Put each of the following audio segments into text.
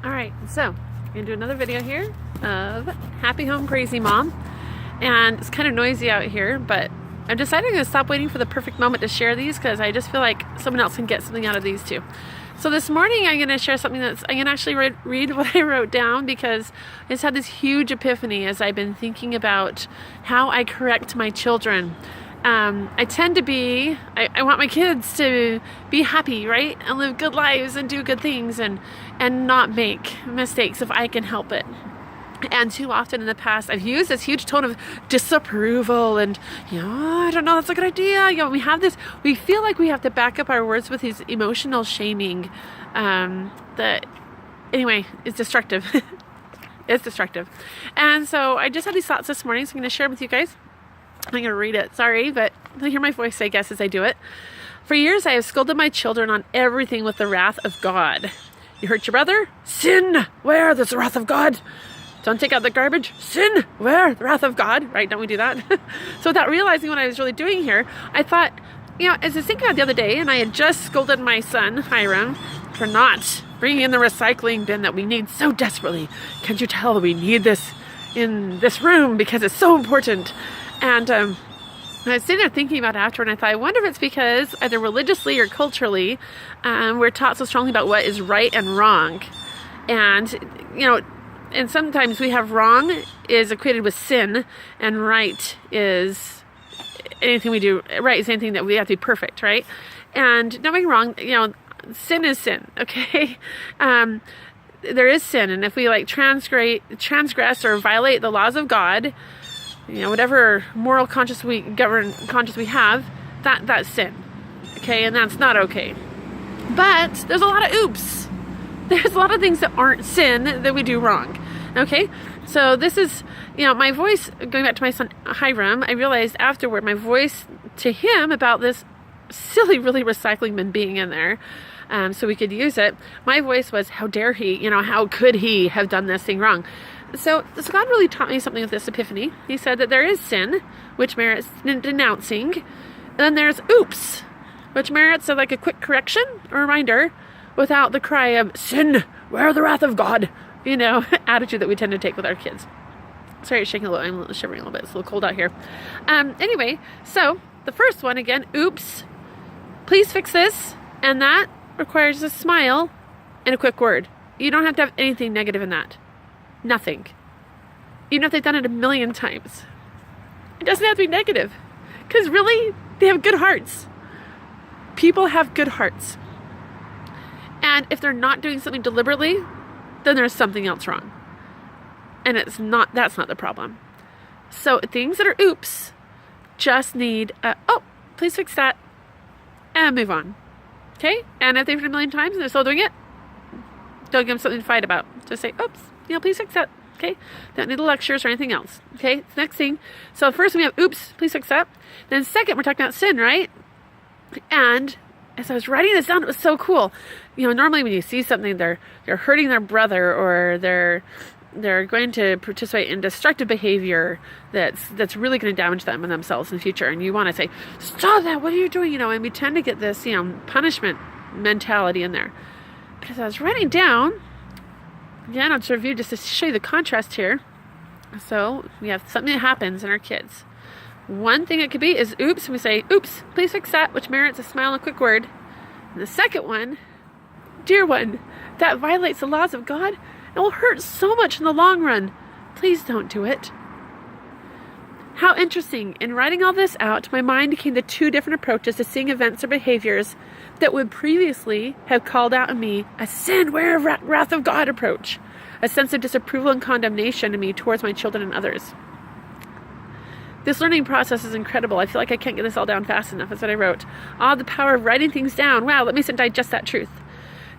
All right, so I'm gonna do another video here of Happy Home Crazy Mom, and it's kind of noisy out here, but I'm deciding to stop waiting for the perfect moment to share these because I just feel like someone else can get something out of these too. So this morning I'm going to share something I'm going to actually read what I wrote down, because I just had this huge epiphany as I've been thinking about how I correct my children. I tend to be, I want my kids to be happy, right? And live good lives and do good things and not make mistakes if I can help it. And too often in the past, I've used this huge tone of disapproval and, I don't know, that's a good idea. We feel like we have to back up our words with these emotional shaming that, anyway, is destructive. It's destructive. And so I just had these thoughts this morning, so I'm going to share them with you guys. I'm going to read it. Sorry, but you'll hear my voice, I guess, as I do it. For years, I have scolded my children on everything with the wrath of God. You hurt your brother? Sin! Where? There's the wrath of God. Don't take out the garbage. Sin! Where? The wrath of God. Right? Don't we do that? So without realizing what I was really doing here, I thought, as I was thinking about the other day, and I had just scolded my son, Hiram, for not bringing in the recycling bin that we need so desperately. Can't you tell that we need this in this room because it's so important? And I was sitting there thinking about it after, and I thought, I wonder if it's because either religiously or culturally, we're taught so strongly about what is right and wrong. And sometimes we have wrong is equated with sin, and right is anything we do. Right is anything that we have to be perfect, right? And not being wrong, sin is sin, okay? There is sin, and if we transgress or violate the laws of God, whatever moral conscience we have, that's sin, okay? And that's not okay. But there's a lot of oops. There's a lot of things that aren't sin that we do wrong. Okay, so this is, my voice, going back to my son Hiram, I realized afterward my voice to him about this silly, really recycling bin being in there, so we could use it. My voice was, how dare he, how could he have done this thing wrong? So God really taught me something with this epiphany. He said that there is sin, which merits denouncing, and then there's oops, which merits a quick correction or reminder, without the cry of sin, where the wrath of God, attitude that we tend to take with our kids. Sorry, it's shaking a little. I'm shivering a little bit. It's a little cold out here. Anyway, so the first one again, oops, please fix this. And that requires a smile and a quick word. You don't have to have anything negative in that. Nothing. Even if they've done it a million times. It doesn't have to be negative. Because really, they have good hearts. People have good hearts. And if they're not doing something deliberately, then there's something else wrong. And that's not the problem. So things that are oops just need please fix that and move on. Okay? And if they've done it a million times and they're still doing it, don't give them something to fight about. Just say, oops, please fix that. Okay? Don't need the lectures or anything else. Okay? Next thing. So first we have oops, please fix that. Then second, we're talking about sin, right? And as I was writing this down, it was so cool. Normally when you see something, they're hurting their brother, or they're going to participate in destructive behavior that's really going to damage them and themselves in the future. And you want to say, stop that, what are you doing? And we tend to get this, punishment mentality in there. But as I was writing down, again, I'll just review just to show you the contrast here. So we have something that happens in our kids. One thing it could be is oops, and we say, oops, please fix that, which merits a smile and a quick word. And the second one, dear one, that violates the laws of God and will hurt so much in the long run. Please don't do it. How interesting. In writing all this out, my mind came to two different approaches to seeing events or behaviors that would previously have called out in me a sin, where wrath of God approach, a sense of disapproval and condemnation in me towards my children and others. This learning process is incredible. I feel like I can't get this all down fast enough. That's what I wrote. The power of writing things down. Wow, let me sit and digest that truth.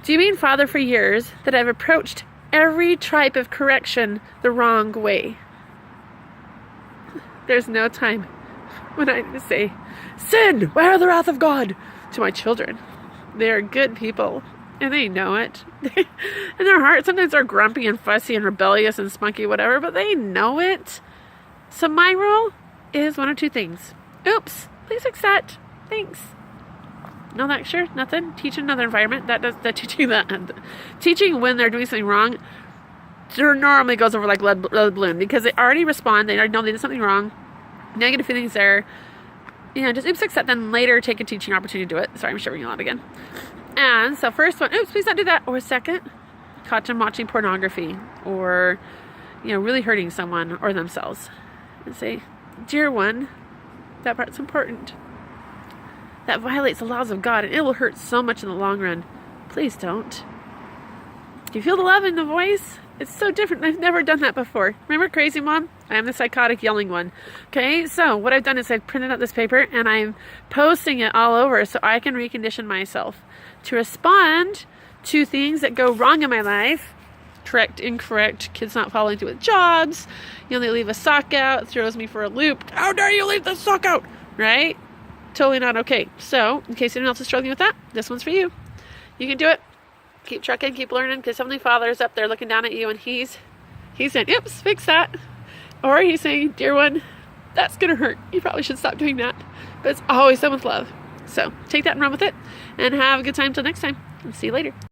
Do you mean, Father, for years that I've approached every type of correction the wrong way? There's no time when I need to say, sin, where the wrath of God, to my children. They're good people, and they know it. In their heart, sometimes they're grumpy and fussy and rebellious and spunky, whatever, but they know it. So my rule is one of two things. Oops, please fix that. Thanks. No, that sure, nothing. Teach in another environment. That teaching when they're doing something wrong, normally goes over like lead balloon, because they already respond. They already know they did something wrong. Negative feelings there. Just oops, accept, then later take a teaching opportunity to do it. Sorry, I'm shivering a lot again. And so first one, oops, please don't do that. Or second, caught them watching pornography, or really hurting someone or themselves, and say, dear one, that part's important. That violates the laws of God, and it will hurt so much in the long run. Please don't. Do you feel the love in the voice? It's so different. I've never done that before. Remember Crazy Mom? I am the psychotic yelling one. Okay, so what I've done is I've printed out this paper and I'm posting it all over so I can recondition myself to respond to things that go wrong in my life. Correct, incorrect, kids not following through with jobs. They leave a sock out, throws me for a loop. How dare you leave the sock out? Right? Totally not okay. So, in case anyone else is struggling with that, this one's for you. You can do it. Keep trucking, keep learning, because Heavenly Father is up there looking down at you, and He's saying, oops, fix that. Or He's saying, dear one, that's going to hurt. You probably should stop doing that. But it's always done with love. So, take that and run with it, and have a good time till next time. And see you later.